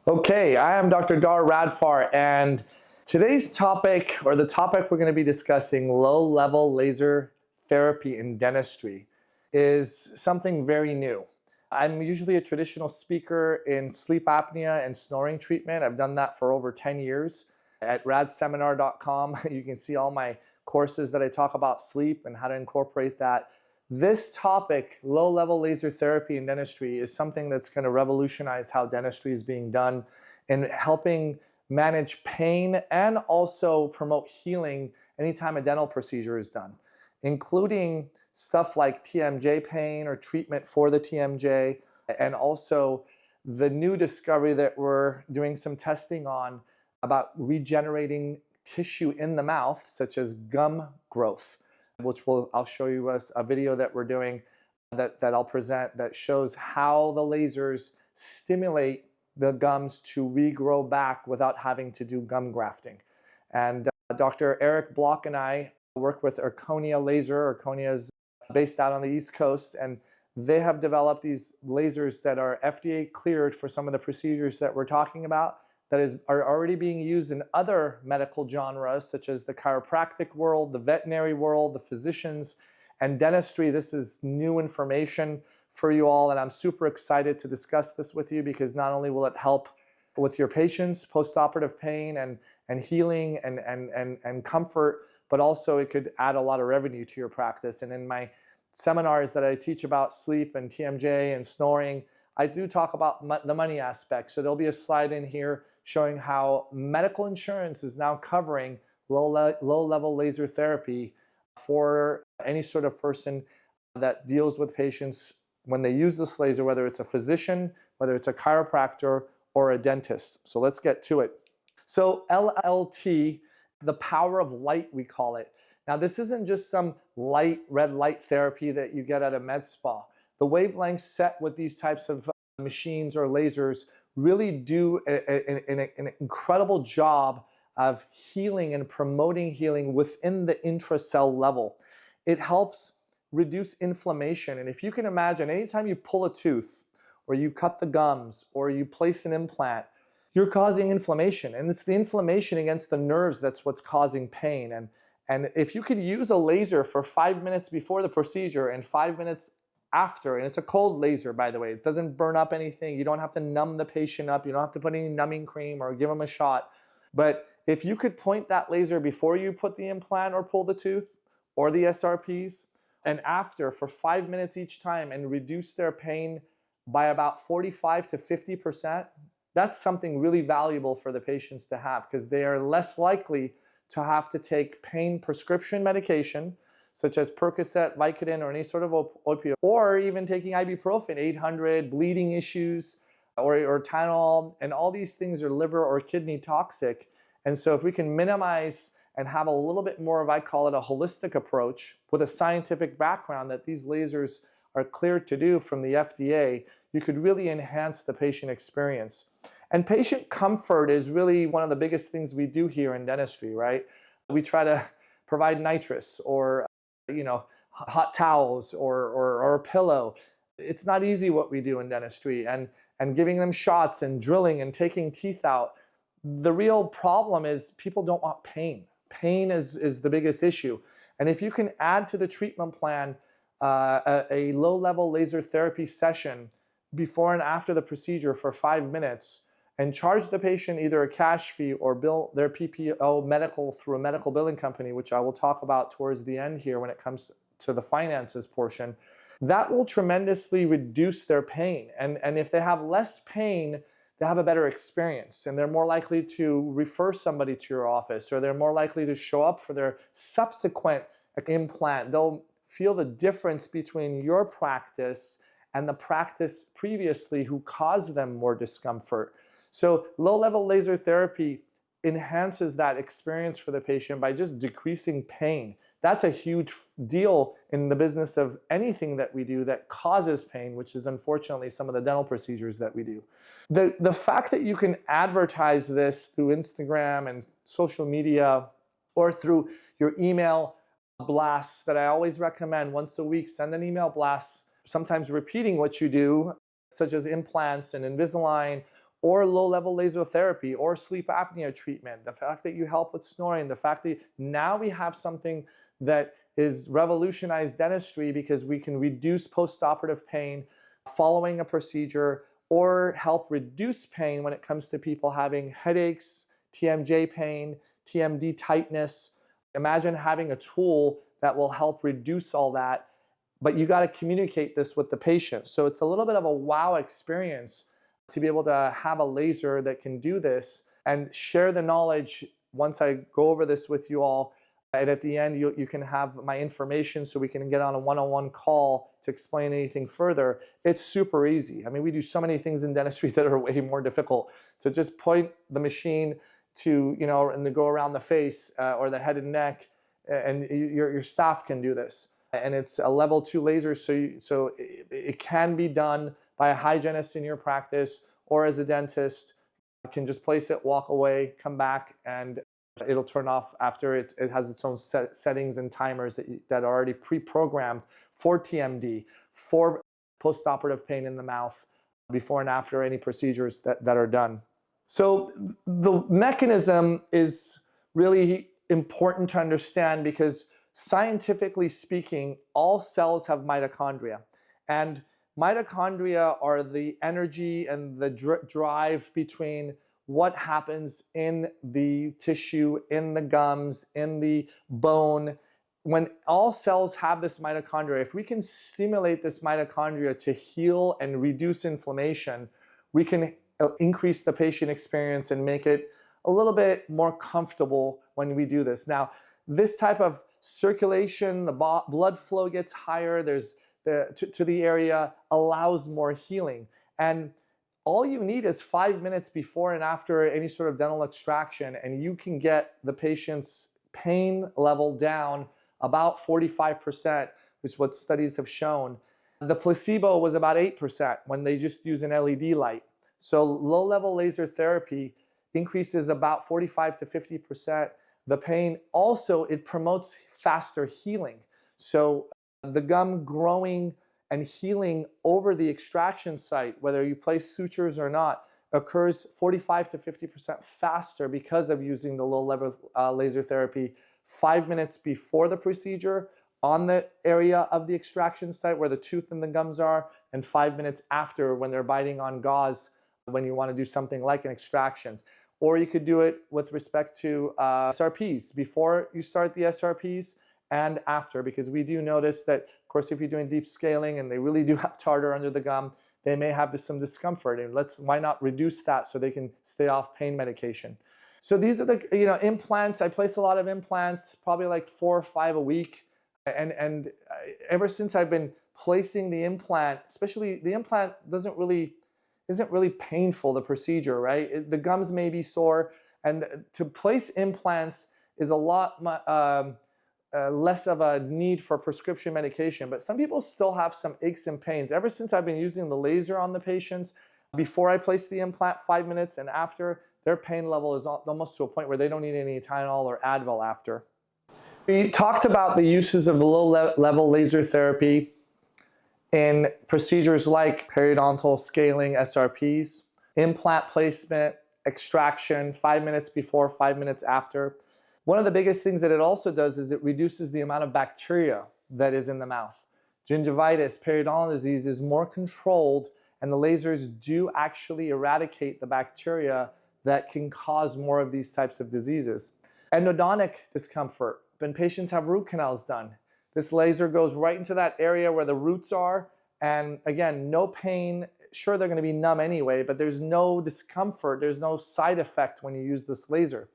Okay, I am Dr. Dar Radfar, and today's topic, or the topic we're going to be discussing, low-level laser therapy in dentistry, is something very new. I'm usually a traditional speaker in sleep apnea and snoring treatment. I've done that for over 10 years. At radseminar.com, you can see all my courses that I talk about sleep and how to incorporate that. This topic, low-level laser therapy in dentistry, is something that's going to revolutionize how dentistry is being done in helping manage pain and also promote healing anytime a dental procedure is done, including stuff like TMJ pain or treatment for the TMJ, and also the new discovery that we're doing some testing on about regenerating tissue in the mouth, such as gum growth, which I'll show you a video that we're doing that I'll present that shows how the lasers stimulate the gums to regrow back without having to do gum grafting. And Dr. Eric Block and I work with Erchonia Laser. Erchonia is based out on the East Coast, and they have developed these lasers that are FDA cleared for some of the procedures that we're talking about, are already being used in other medical genres, such as the chiropractic world, the veterinary world, the physicians, and dentistry. This is new information for you all, and I'm super excited to discuss this with you because not only will it help with your patients' postoperative pain and healing and comfort, but also it could add a lot of revenue to your practice. And in my seminars that I teach about sleep and TMJ and snoring, I do talk about the money aspect. So there'll be a slide in here showing how medical insurance is now covering low-level laser therapy for any sort of person that deals with patients when they use this laser, whether it's a physician, whether it's a chiropractor, or a dentist. So let's get to it. So LLT, the power of light, we call it. Now, this isn't just some red light therapy that you get at a med spa. The wavelengths set with these types of machines or lasers really do an incredible job of healing and promoting healing within the intracell level. It helps reduce inflammation. And if you can imagine, anytime you pull a tooth or you cut the gums or you place an implant, you're causing inflammation. And it's the inflammation against the nerves that's what's causing pain. And if you could use a laser for 5 minutes before the procedure and 5 minutes after, and it's a cold laser, by the way, it doesn't burn up anything. You don't have to numb the patient up. You don't have to put any numbing cream or give them a shot. But if you could point that laser before you put the implant or pull the tooth or the SRPs, and after for 5 minutes each time, and reduce their pain by about 45 to 50%, that's something really valuable for the patients to have, because they are less likely to have to take pain prescription medication, such as Percocet, Vicodin, or any sort of opioid, or even taking ibuprofen, 800, bleeding issues, or Tylenol, and all these things are liver or kidney toxic. And so if we can minimize and have a little bit more of, I call it a holistic approach with a scientific background that these lasers are cleared to do from the FDA, you could really enhance the patient experience. And patient comfort is really one of the biggest things we do here in dentistry, right? We try to provide nitrous or hot towels or a pillow. It's not easy what we do in dentistry, and giving them shots and drilling and taking teeth out. The real problem is people don't want pain. Pain is the biggest issue. And if you can add to the treatment plan a low-level laser therapy session before and after the procedure for 5 minutes, and charge the patient either a cash fee or bill their PPO medical through a medical billing company, which I will talk about towards the end here when it comes to the finances portion, that will tremendously reduce their pain. And if they have less pain, they have a better experience, and they're more likely to refer somebody to your office, or they're more likely to show up for their subsequent implant. They'll feel the difference between your practice and the practice previously who caused them more discomfort. So low-level laser therapy enhances that experience for the patient by just decreasing pain. That's a huge deal in the business of anything that we do that causes pain, which is unfortunately some of the dental procedures that we do. The fact that you can advertise this through Instagram and social media, or through your email blasts that I always recommend once a week, send an email blast, sometimes repeating what you do, such as implants and Invisalign, or low-level laser therapy, or sleep apnea treatment, the fact that you help with snoring, the fact that now we have something that is revolutionized dentistry because we can reduce post-operative pain following a procedure or help reduce pain when it comes to people having headaches, TMJ pain, TMD tightness. Imagine having a tool that will help reduce all that, but you got to communicate this with the patient. So it's a little bit of a wow experience to be able to have a laser that can do this and share the knowledge once I go over this with you all. And at the end, you can have my information so we can get on a one-on-one call to explain anything further. It's super easy. I mean, we do so many things in dentistry that are way more difficult. So just point the machine to, and then go around the face or the head and neck, and your staff can do this. And it's a level 2 laser, so it can be done by a hygienist in your practice or as a dentist. You can just place it, walk away, come back, and it'll turn off after it has its own settings and timers that are already pre-programmed for TMD, for post-operative pain in the mouth, before and after any procedures that are done. So the mechanism is really important to understand because scientifically speaking, all cells have mitochondria. And mitochondria are the energy and the drive between what happens in the tissue, in the gums, in the bone. When all cells have this mitochondria, if we can stimulate this mitochondria to heal and reduce inflammation, we can increase the patient experience and make it a little bit more comfortable when we do this. Now, this type of circulation, the blood flow gets higher, to the area, allows more healing. And all you need is 5 minutes before and after any sort of dental extraction, and you can get the patient's pain level down about 45%, which is what studies have shown. The placebo was about 8% when they just use an LED light. So low-level laser therapy increases about 45 to 50% the pain. Also, it promotes faster healing. So the gum growing and healing over the extraction site, whether you place sutures or not, occurs 45 to 50% faster because of using the low-level laser therapy 5 minutes before the procedure on the area of the extraction site where the tooth and the gums are, and 5 minutes after when they're biting on gauze when you want to do something like an extraction. Or you could do it with respect to SRPs, before you start the SRPs and after, because we do notice that, of course, if you're doing deep scaling and they really do have tartar under the gum, they may have some discomfort, and why not reduce that so they can stay off pain medication. So these are the implants. I place a lot of implants, probably like 4 or 5 a week, and ever since I've been placing the implant, especially the implant isn't really painful, the procedure, right? The gums may be sore, and to place implants is a lot less of a need for prescription medication, but some people still have some aches and pains. Ever since I've been using the laser on the patients, before I place the implant, 5 minutes, and after, their pain level is almost to a point where they don't need any Tylenol or Advil after. We talked about the uses of the low-level laser therapy in procedures like periodontal scaling, SRPs, implant placement, extraction, 5 minutes before, 5 minutes after. One of the biggest things that it also does is it reduces the amount of bacteria that is in the mouth. Gingivitis, periodontal disease is more controlled, and the lasers do actually eradicate the bacteria that can cause more of these types of diseases. Endodontic discomfort, when patients have root canals done, this laser goes right into that area where the roots are, and again, no pain. Sure, they're going to be numb anyway, but there's no discomfort, there's no side effect when you use this laser.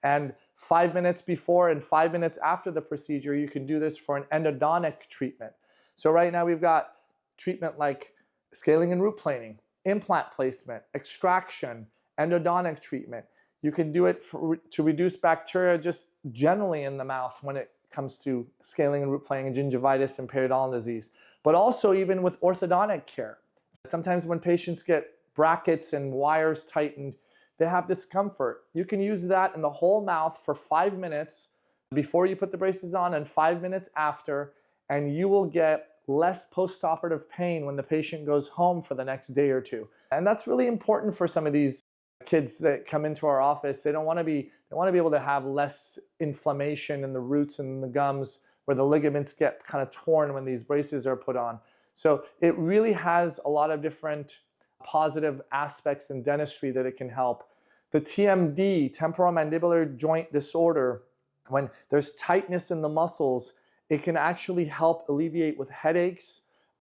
And 5 minutes before and 5 minutes after the procedure, you can do this for an endodontic treatment. So right now we've got treatment like scaling and root planing, implant placement, extraction, endodontic treatment. You can do it to reduce bacteria just generally in the mouth when it comes to scaling and root planing and gingivitis and periodontal disease, but also even with orthodontic care. Sometimes when patients get brackets and wires tightened, they have discomfort. You can use that in the whole mouth for 5 minutes before you put the braces on and 5 minutes after, and you will get less postoperative pain when the patient goes home for the next day or two. And that's really important for some of these kids that come into our office. They want to be able to have less inflammation in the roots and the gums where the ligaments get kind of torn when these braces are put on. So it really has a lot of different positive aspects in dentistry that it can help. The TMD, temporomandibular joint disorder, when there's tightness in the muscles, it can actually help alleviate with headaches.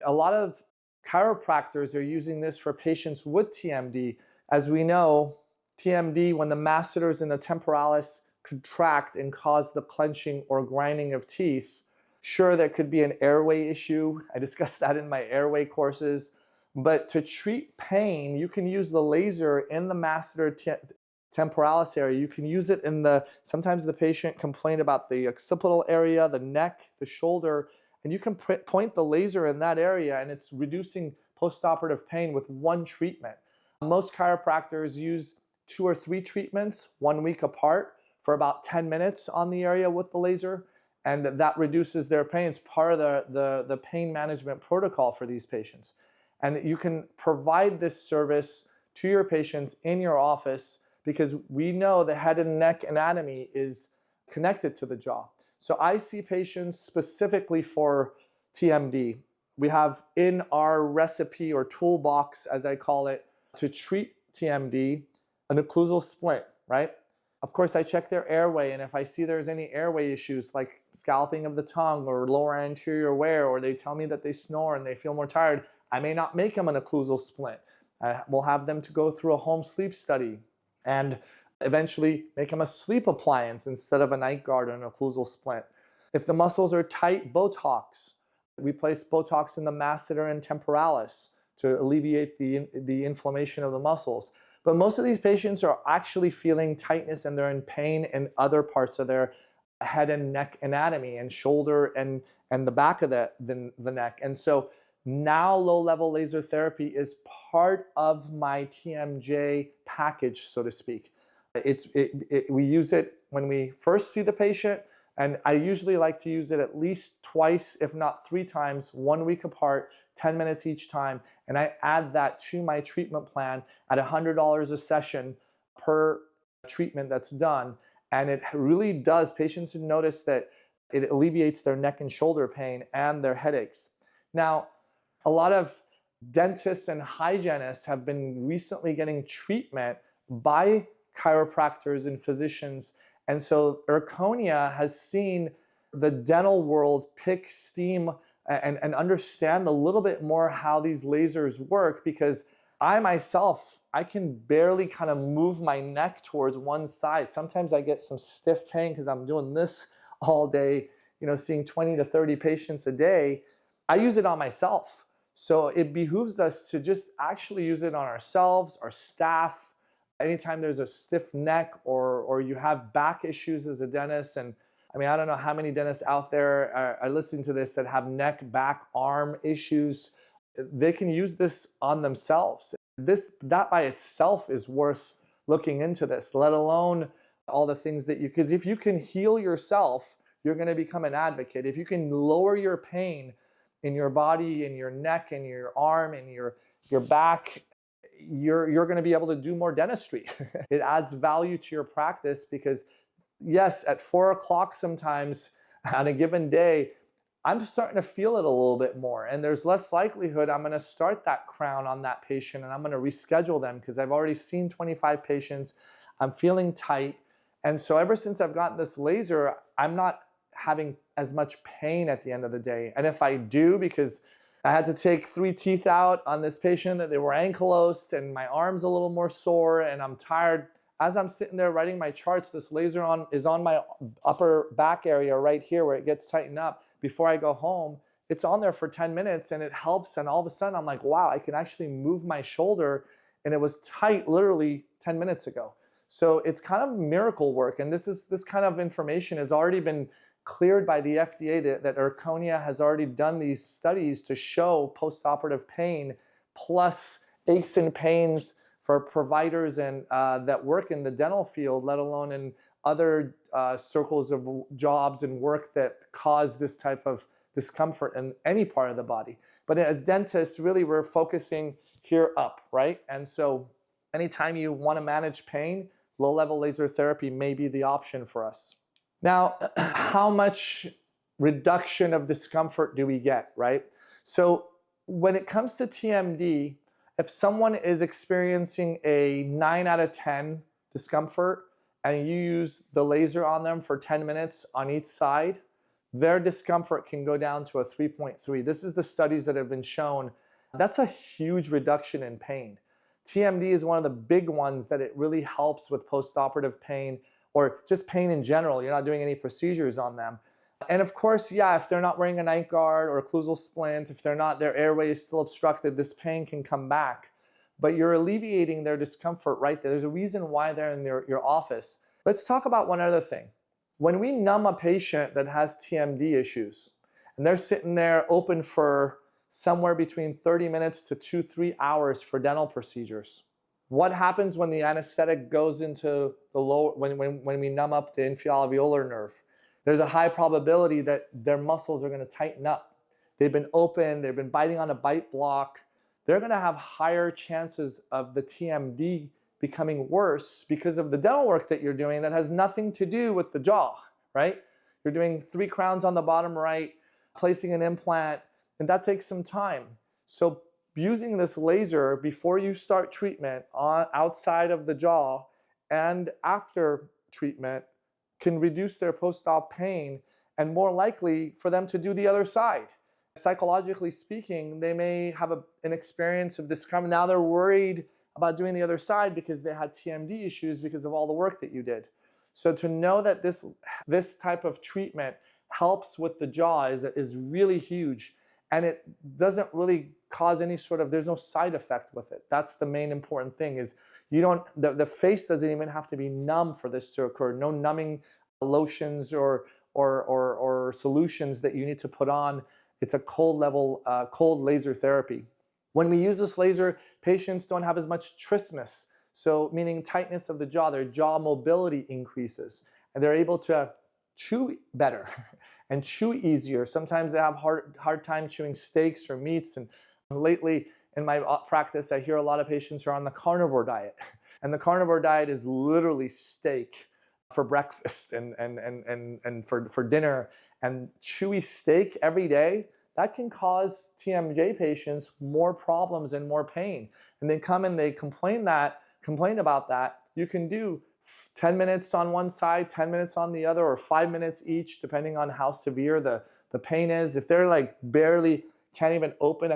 A lot of chiropractors are using this for patients with TMD. As we know, TMD, when the masseters in the temporalis contract and cause the clenching or grinding of teeth, sure, there could be an airway issue. I discussed that in my airway courses. But to treat pain, you can use the laser in the masseter temporalis area. You can use it in sometimes the patient complained about the occipital area, the neck, the shoulder, and you can point the laser in that area and it's reducing postoperative pain with one treatment. Most chiropractors use 2 or 3 treatments 1 week apart for about 10 minutes on the area with the laser, and that reduces their pain. It's part of the pain management protocol for these patients. And you can provide this service to your patients in your office because we know the head and neck anatomy is connected to the jaw. So I see patients specifically for TMD. We have in our recipe or toolbox, as I call it, to treat TMD, an occlusal splint, right? Of course, I check their airway, and if I see there's any airway issues like scalping of the tongue or lower anterior wear, or they tell me that they snore and they feel more tired, I may not make them an occlusal splint. We'll have them to go through a home sleep study and eventually make them a sleep appliance instead of a night guard or an occlusal splint. If the muscles are tight, Botox. We place Botox in the masseter and temporalis to alleviate the inflammation of the muscles. But most of these patients are actually feeling tightness and they're in pain in other parts of their head and neck anatomy and shoulder and the back of the neck. And so now low-level laser therapy is part of my TMJ package, so to speak. We use it when we first see the patient, and I usually like to use it at least twice, if not 3 times, 1 week apart, 10 minutes each time, and I add that to my treatment plan at $100 a session per treatment that's done. And it really does, patients notice that it alleviates their neck and shoulder pain and their headaches. Now, a lot of dentists and hygienists have been recently getting treatment by chiropractors and physicians. And so Erchonia has seen the dental world pick steam and understand a little bit more how these lasers work, because I myself, I can barely kind of move my neck towards one side. Sometimes I get some stiff pain because I'm doing this all day, seeing 20 to 30 patients a day. I use it on myself. So it behooves us to just actually use it on ourselves, our staff. Anytime there's a stiff neck or you have back issues as a dentist, and I mean, I don't know how many dentists out there are listening to this that have neck, back, arm issues. They can use this on themselves. That by itself is worth looking into this, let alone all the things because if you can heal yourself, you're going to become an advocate. If you can lower your pain in your body, in your neck, in your arm, in your back, you're going to be able to do more dentistry. It adds value to your practice because, yes, at 4 o'clock sometimes on a given day, I'm starting to feel it a little bit more, and there's less likelihood I'm going to start that crown on that patient and I'm going to reschedule them because I've already seen 25 patients. I'm feeling tight, and so ever since I've gotten this laser, I'm not having as much pain at the end of the day. And if I do, because I had to take 3 teeth out on this patient that they were ankylosed and my arm's a little more sore and I'm tired, as I'm sitting there writing my charts, this laser is on my upper back area right here where it gets tightened up. Before I go home, it's on there for 10 minutes and it helps, and all of a sudden I'm like, wow, I can actually move my shoulder, and it was tight literally 10 minutes ago. So it's kind of miracle work, and this kind of information has already been cleared by the FDA that Erchonia has already done these studies to show postoperative pain plus aches and pains for providers and that work in the dental field, let alone in other circles of jobs and work that cause this type of discomfort in any part of the body. But as dentists, really we're focusing here up, right? And so anytime you want to manage pain, low-level laser therapy may be the option for us. Now, how much reduction of discomfort do we get, right? So when it comes to TMD, if someone is experiencing a 9 out of 10 discomfort and you use the laser on them for 10 minutes on each side, their discomfort can go down to a 3.3. This is the studies that have been shown. That's a huge reduction in pain. TMD is one of the big ones that it really helps with postoperative pain or just pain in general. You're not doing any procedures on them. And of course, yeah, if they're not wearing a night guard or occlusal splint, if they're not, their airway is still obstructed, this pain can come back. But you're alleviating their discomfort right there. There's a reason why they're in your office. Let's talk about one other thing. When we numb a patient that has TMD issues, and they're sitting there open for somewhere between 30 minutes to 2-3 hours for dental procedures, what happens when the anesthetic goes into the lower, when we numb up the inferior nerve? There's a high probability that their muscles are going to tighten up. They've been open, they've been biting on a bite block. They're going to have higher chances of the TMD becoming worse because of the dental work that you're doing that has nothing to do with the jaw, right? You're doing 3 crowns on the bottom right, placing an implant, and that takes some time. So using this laser before you start treatment outside of the jaw and after treatment can reduce their post-op pain and more likely for them to do the other side. Psychologically speaking, they may have an experience of discomfort. Now they're worried about doing the other side because they had TMD issues because of all the work that you did. So to know that this type of treatment helps with the jaw is really huge, and it doesn't really cause any sort of, there's no side effect with it. That's the main important thing is you don't, the face doesn't even have to be numb for this to occur. No numbing lotions or solutions that you need to put on. It's a cold laser therapy. When we use this laser, patients don't have as much trismus, so meaning tightness of the jaw. Their jaw mobility increases, and they're able to chew better and chew easier. Sometimes they have hard time chewing steaks or meats, and lately in my practice, I hear a lot of patients are on the carnivore diet, and the carnivore diet is literally steak for breakfast and for dinner, and chewy steak every day. That can cause TMJ patients more problems and more pain. And they come and they complain about that. You can do 10 minutes on one side, 10 minutes on the other, or 5 minutes each, depending on how severe the pain is. If they're like barely can't even open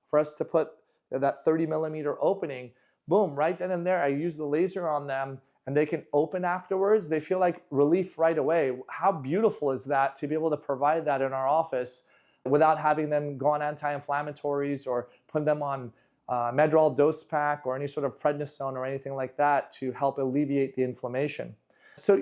for us to put that 30 millimeter opening, boom, right then and there, I use the laser on them and they can open afterwards. They feel like relief right away. How beautiful is that to be able to provide that in our office without having them go on anti-inflammatories or put them on Medrol dose pack or any sort of prednisone or anything like that to help alleviate the inflammation. So,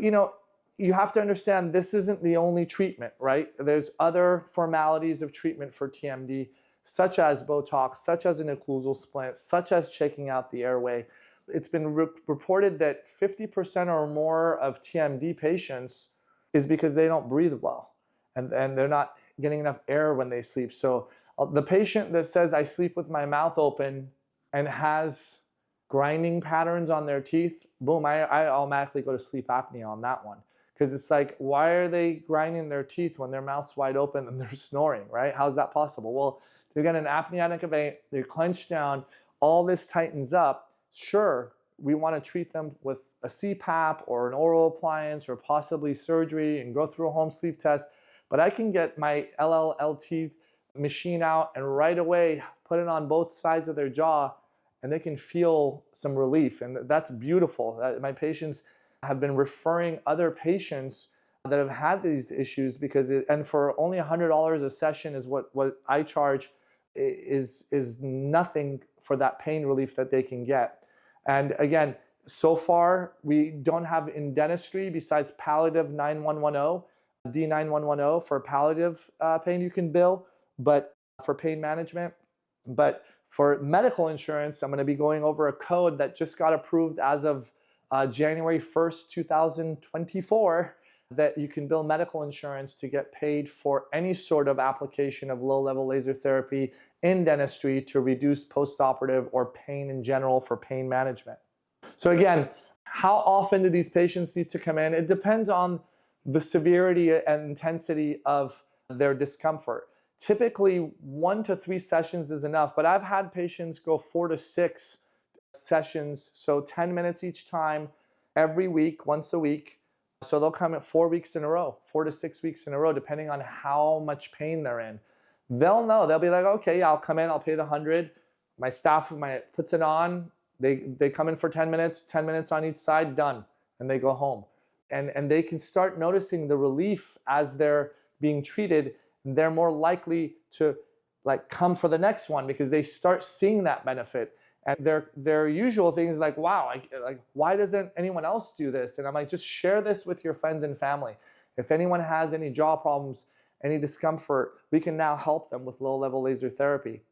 you have to understand this isn't the only treatment, right? There's other formalities of treatment for TMD, such as Botox, such as an occlusal splint, such as checking out the airway. It's been reported that 50% or more of TMD patients is because they don't breathe well and they're not getting enough air when they sleep. So the patient that says, I sleep with my mouth open and has grinding patterns on their teeth, boom, I automatically go to sleep apnea on that one. Because it's like, why are they grinding their teeth when their mouth's wide open and they're snoring, right? How's that possible? Well, they've got an apneic event, they're clenched down, all this tightens up. Sure, we want to treat them with a CPAP or an oral appliance or possibly surgery and go through a home sleep test. But I can get my LLLT machine out and right away put it on both sides of their jaw and they can feel some relief. And that's beautiful. My patients have been referring other patients that have had these issues because, and for only $100 a session is what I charge, is nothing for that pain relief that they can get. And again, so far we don't have in dentistry besides palliative 9110, D9110 for palliative pain you can bill, but for pain management. But for medical insurance, I'm going to be going over a code that just got approved as of January 1st, 2024, that you can bill medical insurance to get paid for any sort of application of low-level laser therapy in dentistry to reduce postoperative or pain in general for pain management. So again, how often do these patients need to come in? It depends on the severity and intensity of their discomfort. Typically, 1 to 3 sessions is enough, but I've had patients go 4 to 6 sessions, so 10 minutes each time, every week, once a week. So they'll come at 4 weeks in a row, 4 to 6 weeks in a row, depending on how much pain they're in. They'll know, they'll be like, okay, yeah, I'll come in, I'll pay the 100. My staff puts it on, they come in for 10 minutes on each side, done, and they go home. And they can start noticing the relief as they're being treated. They're more likely to come for the next one because they start seeing that benefit. And their usual things like, wow, why doesn't anyone else do this? And I'm like, just share this with your friends and family. If anyone has any jaw problems, any discomfort, we can now help them with low-level laser therapy.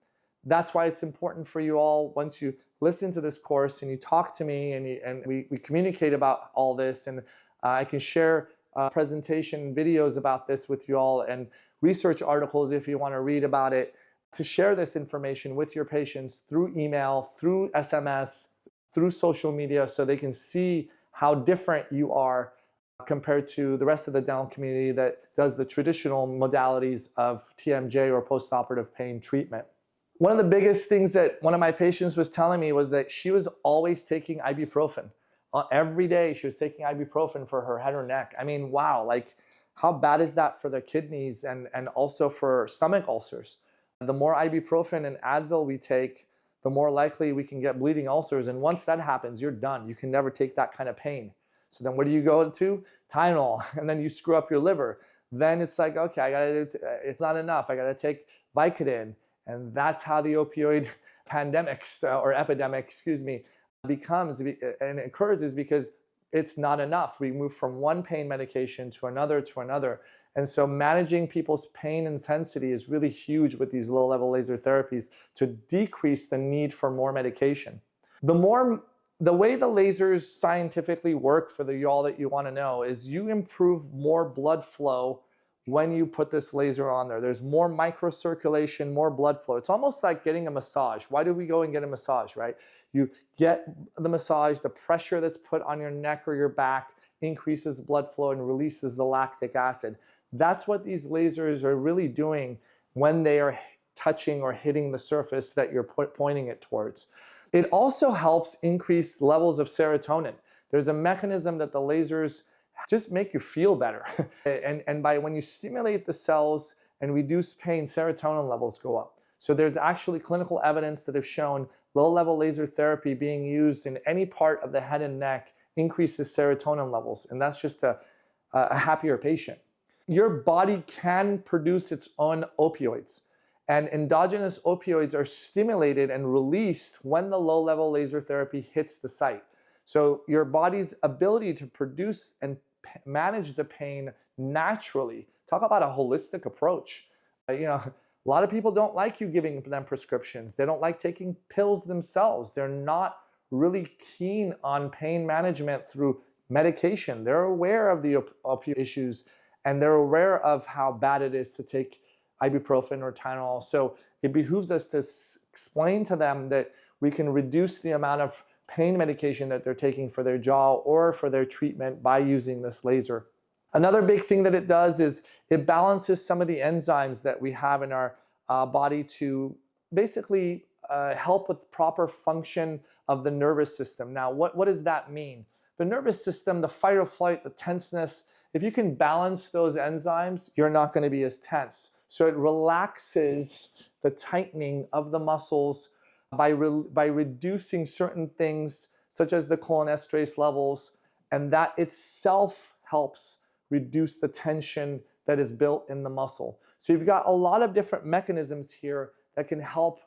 That's why it's important for you all, once you listen to this course and you talk to me and we communicate about all this, and I can share presentation videos about this with you all and research articles if you want to read about it, to share this information with your patients through email, through SMS, through social media, so they can see how different you are compared to the rest of the dental community that does the traditional modalities of TMJ or postoperative pain treatment. One of the biggest things that one of my patients was telling me was that she was always taking ibuprofen. Every day she was taking ibuprofen for her head or neck. I mean, wow, how bad is that for the kidneys and also for stomach ulcers? The more ibuprofen and Advil we take, the more likely we can get bleeding ulcers. And once that happens, you're done. You can never take that kind of pain. So then what do you go to? Tylenol, and then you screw up your liver. Then it's like, okay, it's not enough. I gotta take Vicodin. And that's how the opioid pandemic or epidemic, becomes and occurs, is because it's not enough. We move from one pain medication to another to another. And so managing people's pain intensity is really huge with these low-level laser therapies to decrease the need for more medication. The way the lasers scientifically work, for y'all that you want to know, is you improve more blood flow when you put this laser on there. There's more microcirculation, more blood flow. It's almost like getting a massage. Why do we go and get a massage, right? You get the massage, the pressure that's put on your neck or your back increases blood flow and releases the lactic acid. That's what these lasers are really doing when they are touching or hitting the surface that you're pointing it towards. It also helps increase levels of serotonin. There's a mechanism that the lasers just make you feel better. and when you stimulate the cells and reduce pain, serotonin levels go up. So there's actually clinical evidence that have shown low-level laser therapy being used in any part of the head and neck increases serotonin levels, and that's just a happier patient. Your body can produce its own opioids, and endogenous opioids are stimulated and released when the low-level laser therapy hits the site. So your body's ability to produce and manage the pain naturally. Talk about a holistic approach. A lot of people don't like you giving them prescriptions. They don't like taking pills themselves. They're not really keen on pain management through medication. They're aware of the opioid issues, and they're aware of how bad it is to take ibuprofen or Tylenol. So it behooves us to explain to them that we can reduce the amount of pain medication that they're taking for their jaw or for their treatment by using this laser. Another big thing that it does is it balances some of the enzymes that we have in our body to basically help with proper function of the nervous system. Now, what does that mean? The nervous system, the fight or flight, the tenseness, if you can balance those enzymes, you're not going to be as tense. So it relaxes the tightening of the muscles by reducing certain things such as the cholinesterase levels, and that itself helps reduce the tension that is built in the muscle. So you've got a lot of different mechanisms here that can help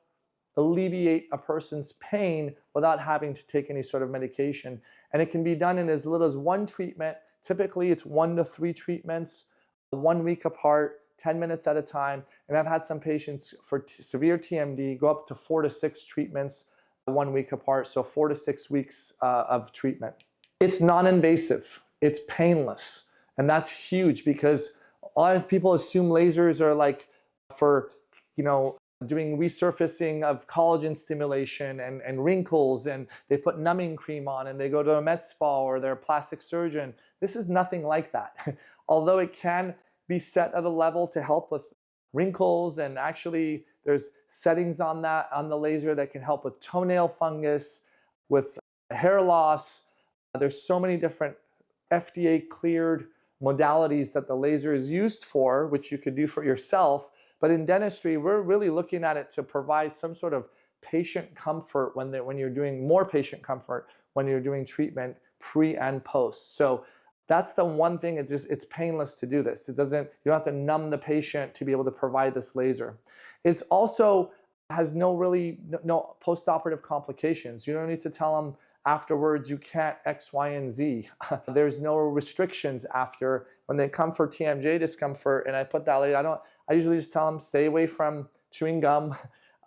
alleviate a person's pain without having to take any sort of medication. And it can be done in as little as one treatment. Typically it's 1 to 3 treatments, 1 week apart, 10 minutes at a time. And I've had some patients for severe TMD go up to 4 to 6 treatments 1 week apart, so 4 to 6 weeks of treatment. It's non-invasive, it's painless, And that's huge because a lot of people assume lasers are like for, you know, doing resurfacing of collagen stimulation and wrinkles, and they put numbing cream on and they go to a med spa or their plastic surgeon. This is nothing like that. Although it can be set at a level to help with wrinkles, and actually there's settings on that on the laser that can help with toenail fungus, with hair loss. There's so many different FDA cleared modalities that the laser is used for, which you could do for yourself. But in dentistry, we're really looking at it to provide some sort of patient comfort when you're doing more patient comfort when you're doing treatment pre and post. So that's the one thing. It's painless to do this. You don't have to numb the patient to be able to provide this laser. It's also has no post-operative complications. You don't need to tell them afterwards you can't X, Y, and Z. There's no restrictions after. When they come for TMJ discomfort and I put that laser, I usually just tell them stay away from chewing gum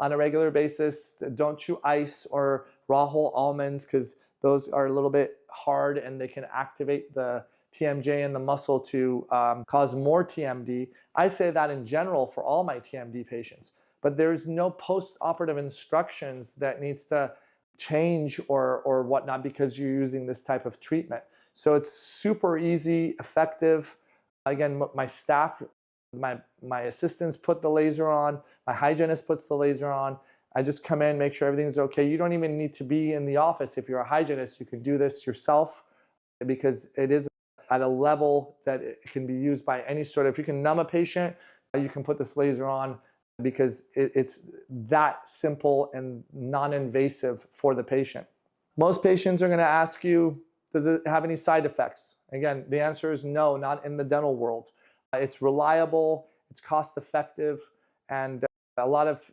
on a regular basis. Don't chew ice or raw whole almonds because those are a little bit hard and they can activate the TMJ in the muscle to cause more TMD. I say that in general for all my TMD patients, but there's no post-operative instructions that needs to change or whatnot because you're using this type of treatment. So it's super easy, effective. Again, my staff, my assistants put the laser on, my hygienist puts the laser on. I just come in, make sure everything's okay. You don't even need to be in the office. If you're a hygienist, you can do this yourself because it is at a level that it can be used by any sort of, if you can numb a patient, you can put this laser on because it's that simple and non-invasive for the patient. Most patients are going to ask you, does it have any side effects? Again, the answer is no, not in the dental world. It's reliable, it's cost effective, and a lot of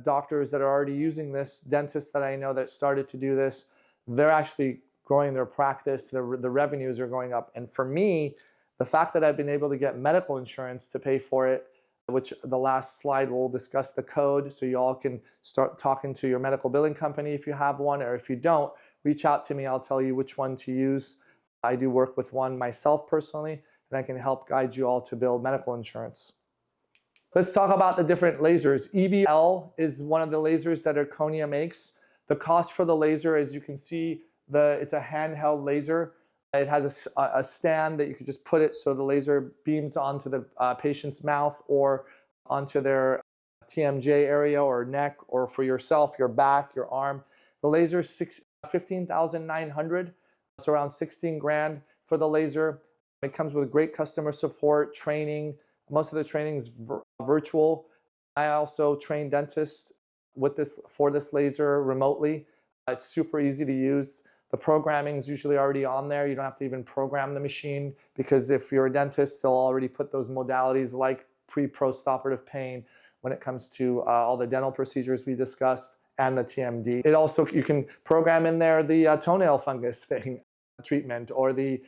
doctors that are already using this, dentists that I know that started to do this, they're actually growing their practice, the revenues are going up. And for me, the fact that I've been able to get medical insurance to pay for it, which the last slide will discuss the code, so you all can start talking to your medical billing company if you have one, or if you don't, reach out to me, I'll tell you which one to use. I do work with one myself personally, and I can help guide you all to build medical insurance. Let's talk about the different lasers. EVL is one of the lasers that Erchonia makes. The cost for the laser, as you can see, it's a handheld laser. It has a stand that you can just put it so the laser beams onto the patient's mouth or onto their TMJ area or neck, or for yourself, your back, your arm. The laser is $15,900, so around 16 grand for the laser. It comes with great customer support, training. Most of the training is virtual. I also train dentists for this laser remotely. It's super easy to use. The programming is usually already on there. You don't have to even program the machine because if you're a dentist, they'll already put those modalities like pre-post-operative pain when it comes to all the dental procedures we discussed and the TMD. It also, you can program in there the toenail fungus treatment or the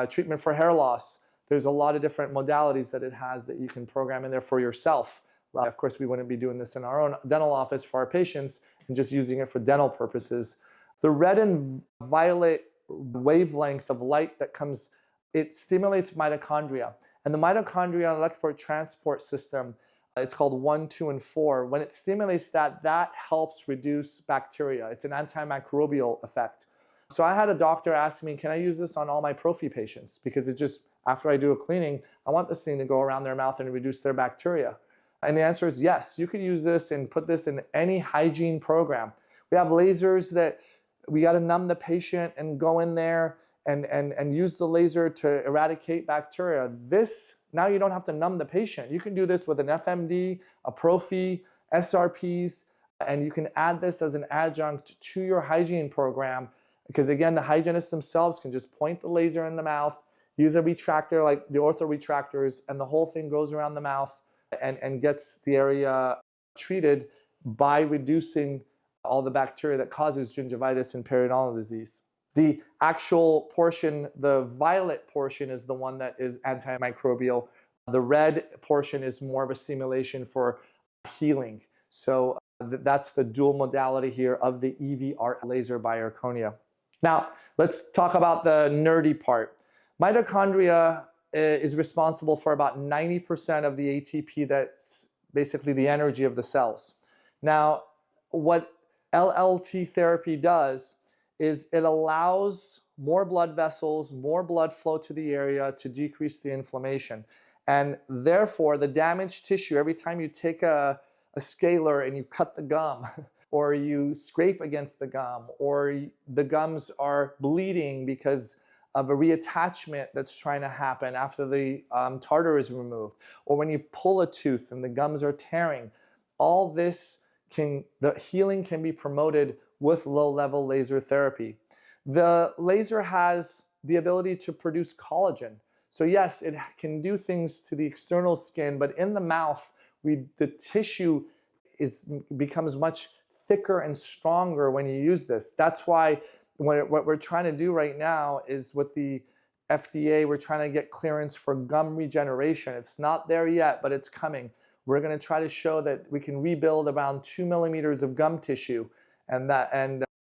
treatment for hair loss. There's a lot of different modalities that it has that you can program in there for yourself. Of course, we wouldn't be doing this in our own dental office for our patients and just using it for dental purposes. The red and violet wavelength of light that comes, it stimulates mitochondria. And the mitochondria electrical transport system, it's called 1, 2, and 4. When it stimulates that helps reduce bacteria. It's an antimicrobial effect. So I had a doctor ask me, can I use this on all my prophy patients? Because it just, after I do a cleaning, I want this thing to go around their mouth and reduce their bacteria. And the answer is yes, you could use this and put this in any hygiene program. We have lasers that we got to numb the patient and go in there and use the laser to eradicate bacteria. This, now you don't have to numb the patient. You can do this with an FMD, a prophy, SRPs, and you can add this as an adjunct to your hygiene program because again, the hygienists themselves can just point the laser in the mouth, use a retractor like the ortho retractors, and the whole thing goes around the mouth and gets the area treated by reducing all the bacteria that causes gingivitis and periodontal disease. The actual portion, the violet portion, is the one that is antimicrobial. The red portion is more of a stimulation for healing. So that's the dual modality here of the EVR laser by Erchonia. Now, let's talk about the nerdy part. Mitochondria is responsible for about 90% of the ATP, that's basically the energy of the cells. Now, what LLT therapy does is it allows more blood vessels, more blood flow to the area to decrease the inflammation. And therefore, the damaged tissue, every time you take a scaler and you cut the gum, or you scrape against the gum, or the gums are bleeding because of a reattachment that's trying to happen after the tartar is removed, or when you pull a tooth and the gums are tearing, all this the healing can be promoted with low-level laser therapy. The laser has the ability to produce collagen. So yes, it can do things to the external skin, but in the mouth, the tissue becomes much thicker and stronger when you use this. That's why what we're trying to do right now is with the FDA, we're trying to get clearance for gum regeneration. It's not there yet, but it's coming. We're going to try to show that we can rebuild around 2 millimeters of gum tissue, and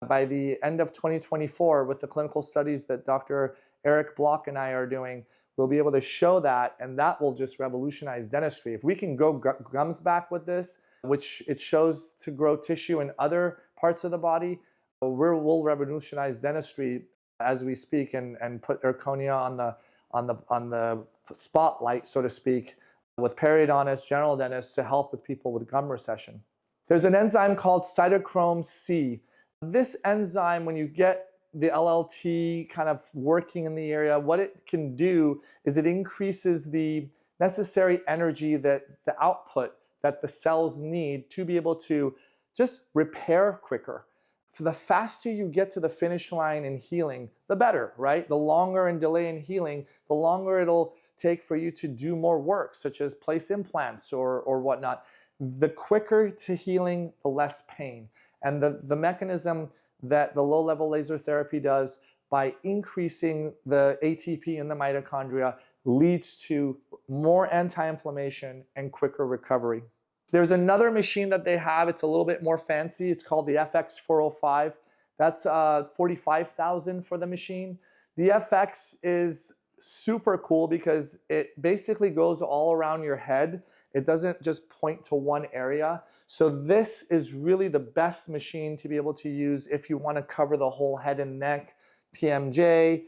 by the end of 2024, with the clinical studies that Dr. Eric Block and I are doing, we'll be able to show that, and that will just revolutionize dentistry. If we can grow gums back with this, which it shows to grow tissue in other parts of the body, we'll revolutionize dentistry as we speak, and put Erchonia on the spotlight, so to speak, with periodontists, general dentists, to help with people with gum recession. There's an enzyme called cytochrome C. This enzyme, when you get the LLT kind of working in the area, what it can do is it increases the necessary energy, that the output that the cells need to be able to just repair quicker. For the faster you get to the finish line in healing, the better, right? The longer in delay in healing, the longer it'll take for you to do more work, such as place implants or whatnot. The quicker to healing, the less pain. And the mechanism that the low-level laser therapy does by increasing the ATP in the mitochondria leads to more anti-inflammation and quicker recovery. There's another machine that they have. It's a little bit more fancy. It's called the FX405. That's $45,000 for the machine. The FX is super cool because it basically goes all around your head. It doesn't just point to one area. So this is really the best machine to be able to use if you want to cover the whole head and neck, TMJ.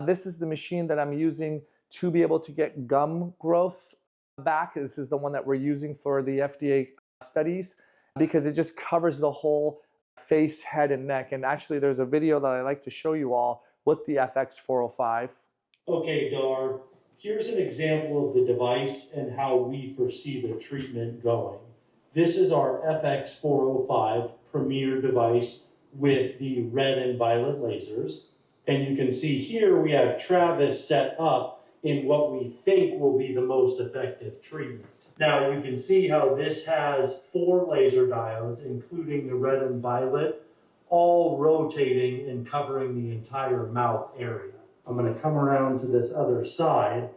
This is the machine that I'm using to be able to get gum growth back. This is the one that we're using for the FDA studies because it just covers the whole face, head, and neck. And actually, there's a video that I like to show you all with the FX405. Okay, Dar, here's an example of the device and how we foresee the treatment going. This is our FX405 Premier device with the red and violet lasers. And you can see here we have Travis set up in what we think will be the most effective treatment. Now you can see how this has 4 laser diodes, including the red and violet, all rotating and covering the entire mouth area. I'm going to come around to this other side,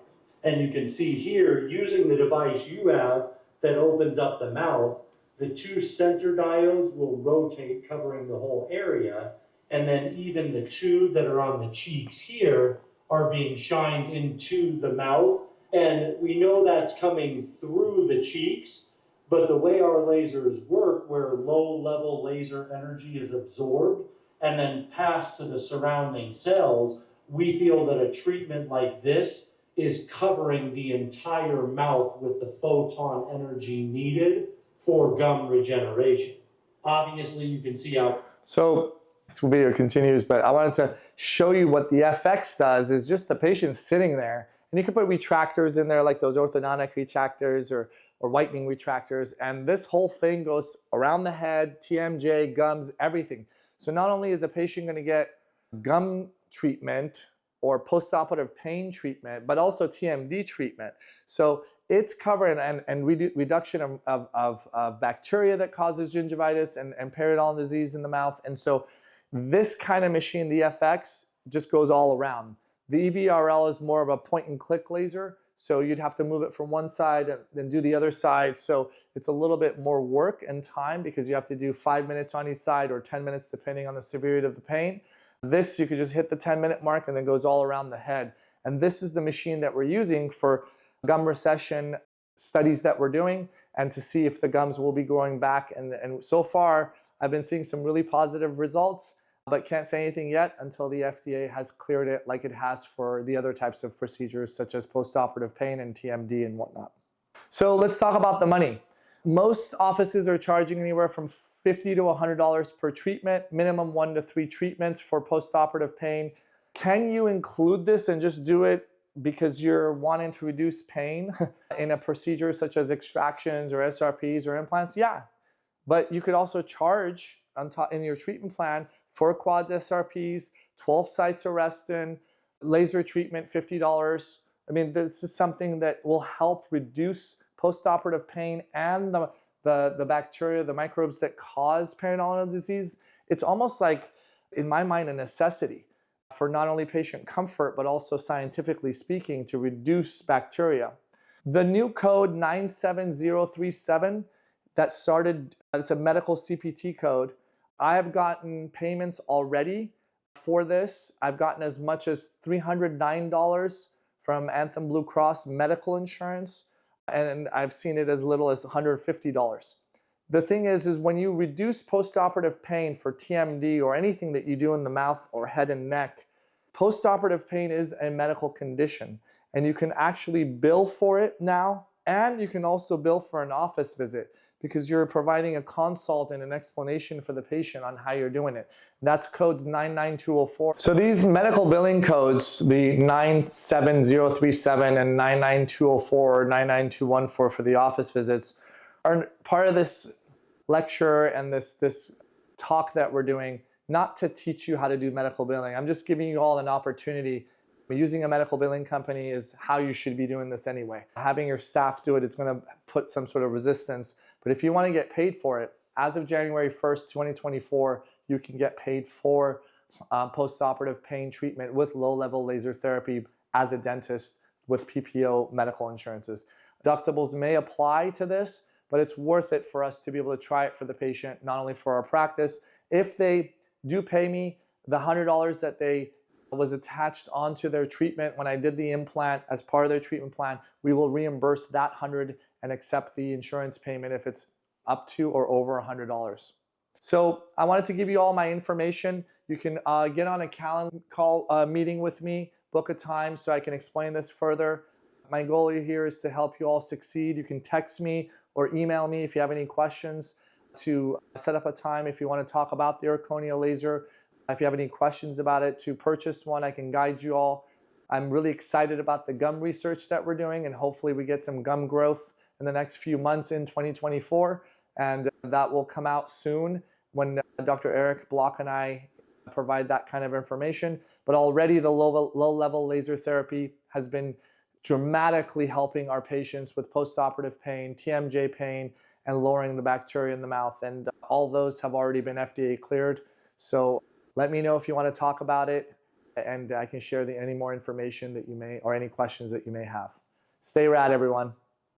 and you can see here, using the device you have that opens up the mouth, the 2 center diodes will rotate, covering the whole area, and then even the 2 that are on the cheeks here are being shined into the mouth, and we know that's coming through the cheeks, but the way our lasers work, where low-level laser energy is absorbed and then passed to the surrounding cells, we feel that a treatment like this is covering the entire mouth with the photon energy needed for gum regeneration. Obviously, you can see how... So this video continues, but I wanted to show you what the FX does. Is just the patient sitting there, and you can put retractors in there like those orthodontic retractors or whitening retractors, and this whole thing goes around the head, TMJ, gums, everything. So not only is a patient going to get gum treatment or postoperative pain treatment, but also TMD treatment. So it's covering and reduction of bacteria that causes gingivitis and periodontal disease in the mouth. And so this kind of machine, the FX, just goes all around. The EVRL is more of a point and click laser. So you'd have to move it from one side and then do the other side. So it's a little bit more work and time because you have to do 5 minutes on each side or 10 minutes depending on the severity of the pain. This, you could just hit the 10-minute mark and then goes all around the head. And this is the machine that we're using for gum recession studies that we're doing and to see if the gums will be growing back. And so far, I've been seeing some really positive results, but can't say anything yet until the FDA has cleared it like it has for the other types of procedures such as postoperative pain and TMD and whatnot. So let's talk about the money. Most offices are charging anywhere from $50 to $100 per treatment, minimum 1 to 3 treatments for postoperative pain. Can you include this and just do it because you're wanting to reduce pain in a procedure such as extractions or SRPs or implants? Yeah, but you could also charge on top in your treatment plan for quads SRPs, 12 sites arrestin, laser treatment, $50. I mean, this is something that will help reduce postoperative pain and the bacteria, the microbes that cause periodontal disease. It's almost like, in my mind, a necessity for not only patient comfort, but also scientifically speaking, to reduce bacteria. The new code 97037 that started, it's a medical CPT code. I have gotten payments already for this. I've gotten as much as $309 from Anthem Blue Cross medical insurance, and I've seen it as little as $150. The thing is when you reduce postoperative pain for TMD or anything that you do in the mouth or head and neck, postoperative pain is a medical condition, and you can actually bill for it now, and you can also bill for an office visit because you're providing a consult and an explanation for the patient on how you're doing it. That's codes 99204. So these medical billing codes, the 97037 and 99204 or 99214 for the office visits, are part of this lecture and this talk that we're doing, not to teach you how to do medical billing. I'm just giving you all an opportunity. Using a medical billing company is how you should be doing this anyway. Having your staff do it is going to put some sort of resistance. But if you want to get paid for it, as of January 1st, 2024, you can get paid for postoperative pain treatment with low-level laser therapy as a dentist with PPO medical insurances. Deductibles may apply to this, but it's worth it for us to be able to try it for the patient, not only for our practice. If they do pay me the $100 that they was attached onto their treatment when I did the implant as part of their treatment plan, we will reimburse that $100 and accept the insurance payment if it's up to or over $100. So I wanted to give you all my information. You can get on a calendar call meeting with me, book a time so I can explain this further. My goal here is to help you all succeed. You can text me or email me if you have any questions to set up a time if you want to talk about the Erchonia laser. If you have any questions about it, to purchase one, I can guide you all. I'm really excited about the gum research that we're doing, and hopefully we get some gum growth in the next few months in 2024, and that will come out soon when Dr. Eric Block and I provide that kind of information. But already the low-level laser therapy has been dramatically helping our patients with postoperative pain, TMJ pain, and lowering the bacteria in the mouth. And all those have already been FDA cleared. So let me know if you want to talk about it, and I can share any more information that you may, or any questions that you may have. Stay rad, everyone.